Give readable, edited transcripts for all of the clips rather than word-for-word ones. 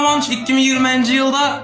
Kıvanç 2020 yılda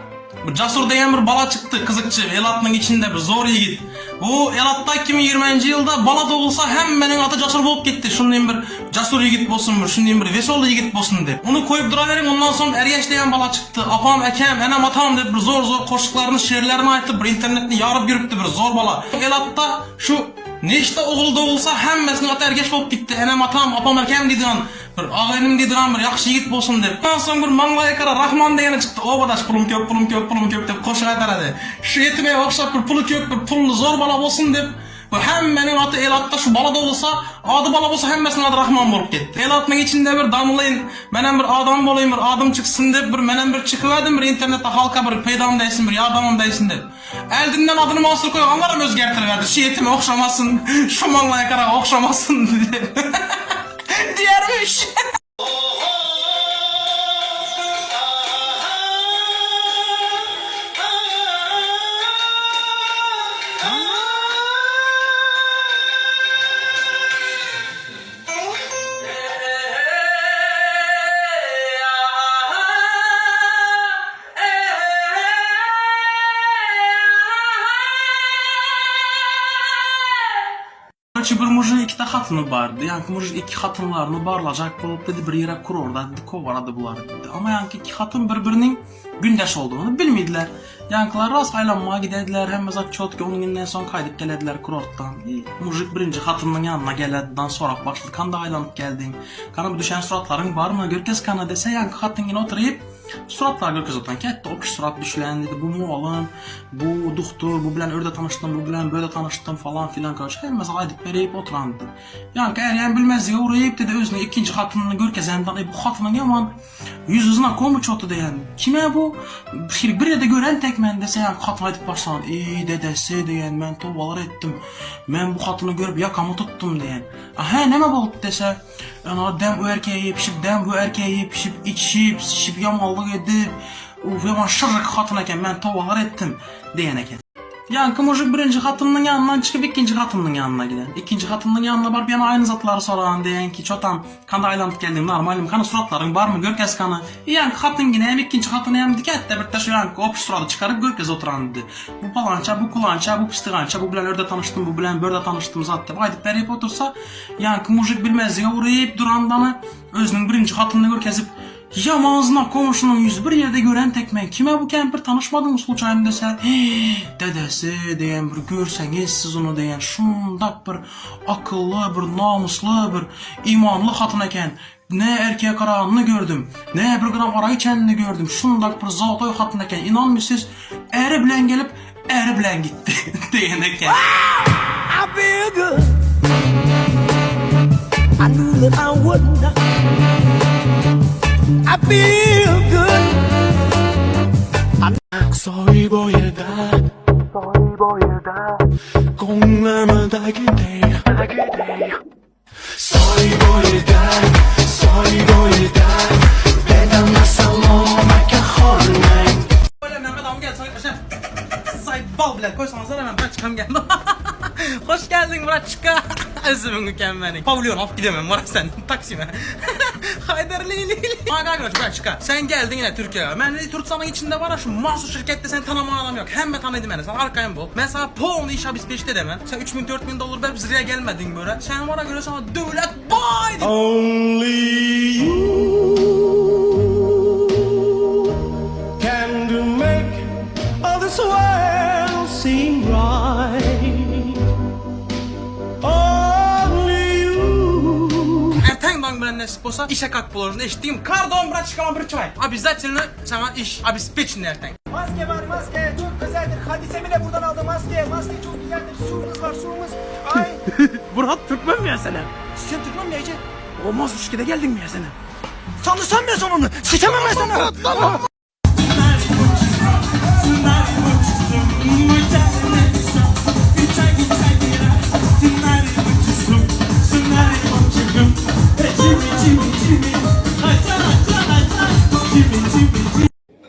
Casur diyen bir bala çıktı kızıkçı Elat'ın içinde bir zor yigit. Bu Elat'ta 2020 yılda bala doğulsa hemmenin adı Casur bolup gitti. Şundan bir Casur yigit bolsun, şundan bir Vesol yigit bolsun dep. Onu koyup duraverin, ondan sonra Ergeç diyen bala çıktı. Apam, ekem, enem, atam dep bir zor koşuklarını, şiirlerini aytıp bir internetini yarıp yürüptü bir zor bala. Elat'ta şu neşte oğul doğulsa hemmesinin adı Ergeç bolup gitti. Enem, atam, apam, ekem dediğin bir ağaynim dediğin bir yakşı yigit bolsun dep. Ondan sonra bir Manglaya kara Rahman diyene çıktı. O badaş pulum köp dep koşuk aytaradı. Şu yetime okşap bir pulu köp, bir pulunu zor bala bolsun dep. Bu hemmenin adı Elat'ta şu bala da olsa, adı bala olsa hemmesinin adı Rahman bolup gitti. Elat'ın içinde bir damlayın, menen bir adam bolayım, bir adım çıksın dep, bir menen bir çıkıverdim, bir internette halka bir peydam deysin, bir yardamım deysin dep. Eldinden adını Mansur koyganlarım özgertiriverdi. Şu yetime okşamasın, şu Manglaya kara okşamasın dep. Diyermiş. Bir mujik iki de hatını vardı. Yani mujik iki hatınlarını barlacak bulup dedi bir yere kur orada dedi kovaradı bular dedi. Ama yani iki hatın birbirinin gündeş olduğunu bilmediler. Yankılar rast aylanmaya gidediler. Hem mezak çotki onun inden son kaydıp gelediler kurorttan. Mujik birinci hatının yanına gelediden sonra başladı. Kanda aylanıp geldin. Kana bir düşen suratların var mı? Görkez kana dese yankı hatın yine oturayıp suratlar görkez otan ketti. O kişi surat düşülen dedi. Bu mualım, bu doktor, bu bilen öyle tanıştım, bu bilen böyle tanıştım falan filan karşı. Hem mesela aydıp vereyip oturan dedi. Yankı eğer yani bilmezliğe uğrayıp dedi özüne ikinci hatını görkezendan bu hatının yaman yüzüne komuç otu diyen. Kime bu? Şimdi bir de gören tek men dese yani hatına edip başlan. Dedesi diyen ben tovalar ettim. Ben bu hatını görüp yakamı tuttum diyen. Aha neme oldu dese. Yani dem bu erkeği yepişip, dem bu erkeği yepişip, içip yamallık edip. Yaman şırrık hatın eken ben tovalar ettim diyen eken. Yankı mujik birinci hatının yanından çıkıp ikinci hatının yanına giden. İkinci hatının yanına barıp yana aynı zatları soran diyen ki çotan kanda aylanıp geldim normalim kanı suratların var mı görkez kanı. Yankı hatın yine hem ikinci hatını hem diket de bir taşı yankı o suratı çıkarıp görkez oturan dedi. Bu palança, bu kulança, bu pisliğança, bu bilen örde tanıştım, bu bilen böyle tanıştım zaten. Aydıp verip otursa yankı mujik bilmezliğe uğrayıp durandanı özünün birinci hatını görkezip yamazına komşunun yüzü bir yerde gören tekmen kime bu kempir tanışmadın mı sluçayım dese dedesi diyen bir görseniz siz onu diyen şundak bir akıllı bir namuslu bir imanlı hatın eken ne erkeğe karanını gördüm ne bir gram arayı kendini gördüm şundak bir zatoy hatın eken inanmışsınız eri bilen gelip eri bilen gitti diyen eken. I feel good. I knew that I wouldn't. I feel good. Soy boyada, con la maldad que te. Soy boyada, pega más saloma que horny. Öyle Mehmet abi gel şef. Say bal bile koysanız hemen ben çıkam geldim. Hoş geldin Murat çıka. Özümün mükemmeli. Pavlyon hop gidemem Murat sen Taksim'e. Haydarlı. Aga çıka. Sen geldin yine Türkiye'ye. Ben de Türksan'ın içinde var ya şu mahsus şirkette seni tanıman adam yok. Hem ben tanıdım beni. Sen arkayım bol. Mesela Paul iş abis peşte demen. Sen 3.000-4.000 dolar verip ziraya gelmedin böyle. Sen bana göre sana devlet bay. Only you can do make all this world seem right. Only you. Erten ben nasip olsa işe kalk bulursun. Eşittiğim kardon bırak çıkama bir çay. Abi zaten sana iş. Abi speçin erten. Maske var maske çok güzeldir. Hadise bile buradan aldı maske. Maske çok güzeldir. Suyumuz var suyumuz. Ay. Murat Türkmen mi ya sen? Sen Türkmen mi Ece? Olmaz ülkede geldin mi ya sen? Sanırsan onu. Sikemem ben sana. Tamam.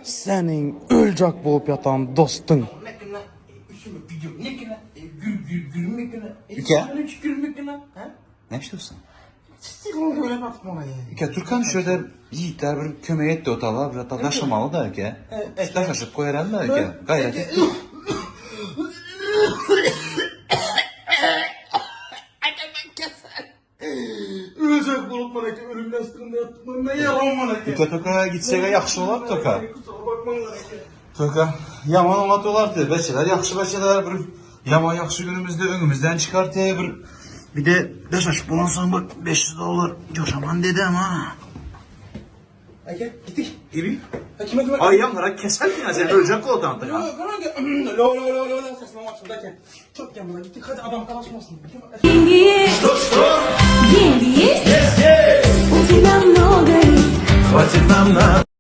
Senin ölecek bulup yatan dostun. Ülke? Ne istiyorsun? Böyle batıp ona yani. Eke Türkan şöyle yiğitler bir kömeğe etti otala, bir hatta taşımalı da eke. Taşıp koyarım da eke. Gayret et. Ölecek bulup bana ki ölüm yastığında yattım. Ne yalan bana ki. Eke Türkan'a gitsek yaxşı olar Toka. Kusura bakmayın bana ki. Toka, yaman anlatıyorlar diye. Beçeler, yaxşı beçeler bir yaman yaxşı günümüzde önümüzden çıkartıyor bir de beş bundan sonra bak $500 coşaman dedi ama. Ege gittik. Gibi. Kime? Ay yanlara keser mi ya sen ölecek oldu Lo saçmalama şuradaki. Çok yanına gittik hadi adam kalaşmasın. Деньги есть? У тебя много их. Хватит нам на